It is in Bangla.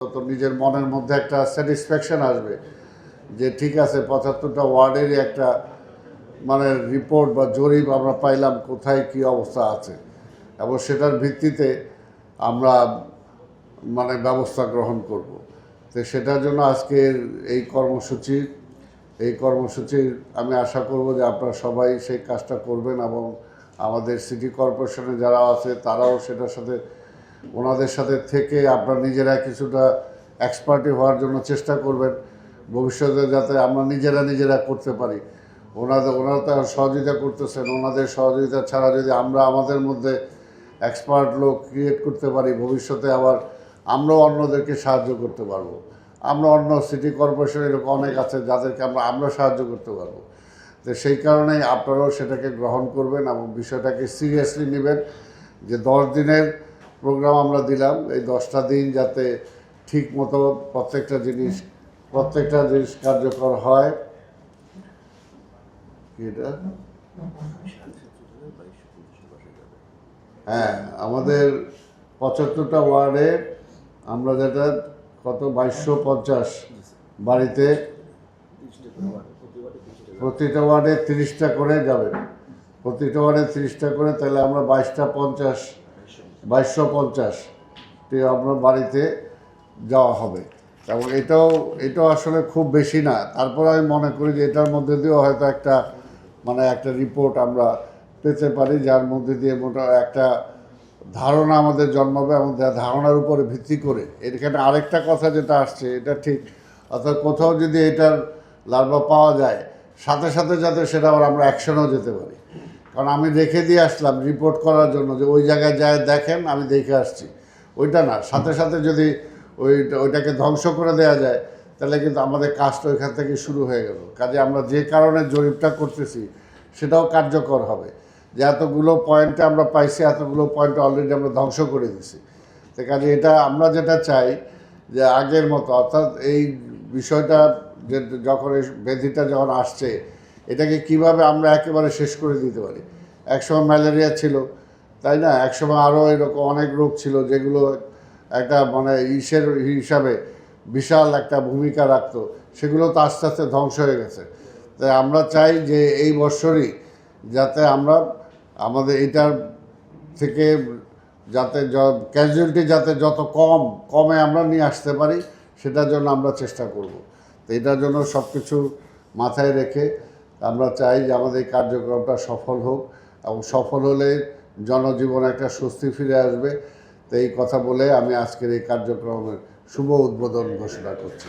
তো নিজের মনের মধ্যে একটা স্যাটিসফ্যাকশন আসবে যে ঠিক আছে ৭৫টা ওয়ার্ডেরই একটা মানে রিপোর্ট বা জরিপ আমরা পাইলাম কোথায় কি অবস্থা আছে এবং সেটার ভিত্তিতে আমরা মানে ব্যবস্থা গ্রহণ করব। তো সেটার জন্য আজকের এই কর্মসূচির আমি আশা করব যে আপনারা সবাই সেই কাজটা করবেন এবং আমাদের সিটি কর্পোরেশনে যারা আছে তারাও সেটার সাথে ওনাদের সাথে থেকে আপনারা নিজেরা কিছুটা এক্সপার্টি হওয়ার জন্য চেষ্টা করবেন ভবিষ্যতে যাতে আমরা নিজেরা করতে পারি। ওনারা তো সহযোগিতা করতেছেন, ওনাদের সহযোগিতা ছাড়া যদি আমরা আমাদের মধ্যে এক্সপার্ট লোক ক্রিয়েট করতে পারি ভবিষ্যতে আবার আমরাও অন্যদেরকে সাহায্য করতে পারবো। আমরা অন্য সিটি কর্পোরেশন এরকম অনেক আছে যাদেরকে আমরা সাহায্য করতে পারবো। তো সেই কারণেই আপনারাও সেটাকে গ্রহণ করবেন এবং বিষয়টাকে সিরিয়াসলি নেবেন যে 10 দিনের প্রোগ্রাম আমরা দিলাম, এই 10টা দিন যাতে ঠিক মতো প্রত্যেকটা জিনিস কার্যকর হয়। এটা হ্যাঁ, আমাদের ৭৫টা ওয়ার্ডে আমরা যেটা কত ২২৫০ বাড়িতে প্রতিটা ওয়ার্ডে ৩০টা করে যাবেন, প্রতিটা ওয়ার্ডে ৩০টা করে, তাহলে আমরা ২২৫০টি আমরা বাড়িতে যাওয়া হবে। এবং এটাও আসলে খুব বেশি না, তারপর আমি মনে করি যে এটার মধ্যে দিয়েও হয়তো একটা রিপোর্ট আমরা পেতে পারি যার মধ্যে দিয়ে একটা ধারণা আমাদের জন্মাবে এবং ধারণার উপরে ভিত্তি করে এখানে আরেকটা কথা যেটা আসছে এটা ঠিক, অর্থাৎ কোথাও যদি এটার লার্ভা পাওয়া যায় সাথে সাথে যাতে সেটা আবার আমরা অ্যাকশনেও যেতে পারি। কারণ আমি রেখে দিয়ে আসলাম রিপোর্ট করার জন্য যে ওই জায়গায় যায় দেখেন আমি দেখে আসছি, ওইটা না, সাথে সাথে যদি ওইটাকে ধ্বংস করে দেওয়া যায় তাহলে কিন্তু আমাদের কাজটা ওইখান থেকে শুরু হয়ে গেল। কাজে আমরা যে কারণে জরিপটা করতেছি সেটাও কার্যকর হবে, যে এতগুলো পয়েন্টে আমরা পাইছি, এতগুলো পয়েন্ট অলরেডি আমরা ধ্বংস করে দিছি। তো কাজে এটা আমরা যেটা চাই যে আগের মতো, অর্থাৎ এই বিষয়টা যে যখন এই ব্যাধিটা যখন আসছে এটাকে কিভাবে আমরা একেবারে শেষ করে দিতে পারি। একসময় ম্যালেরিয়া ছিল, তাই না, একসময় আরও এরকম অনেক রোগ ছিল যেগুলো একটা মানে হিসাবে বিশাল একটা ভূমিকা রাখতো, সেগুলো তো আস্তে আস্তে ধ্বংস হয়ে গেছে। তাই আমরা চাই যে এই বছরই যাতে আমরা আমাদের এটার থেকে যাতে ক্যাজুয়ালিটি যাতে যত কমে আমরা নিয়ে আসতে পারি সেটার জন্য আমরা চেষ্টা করব। তো এটার জন্য সব কিছু মাথায় রেখে আমরা চাই যে আমাদের এই কার্যক্রমটা সফল হোক এবং সফল হলে জনজীবনে একটা স্বস্তি ফিরে আসবে। তো এই কথা বলে আমি আজকের এই কার্যক্রমের শুভ উদ্বোধন ঘোষণা করছি।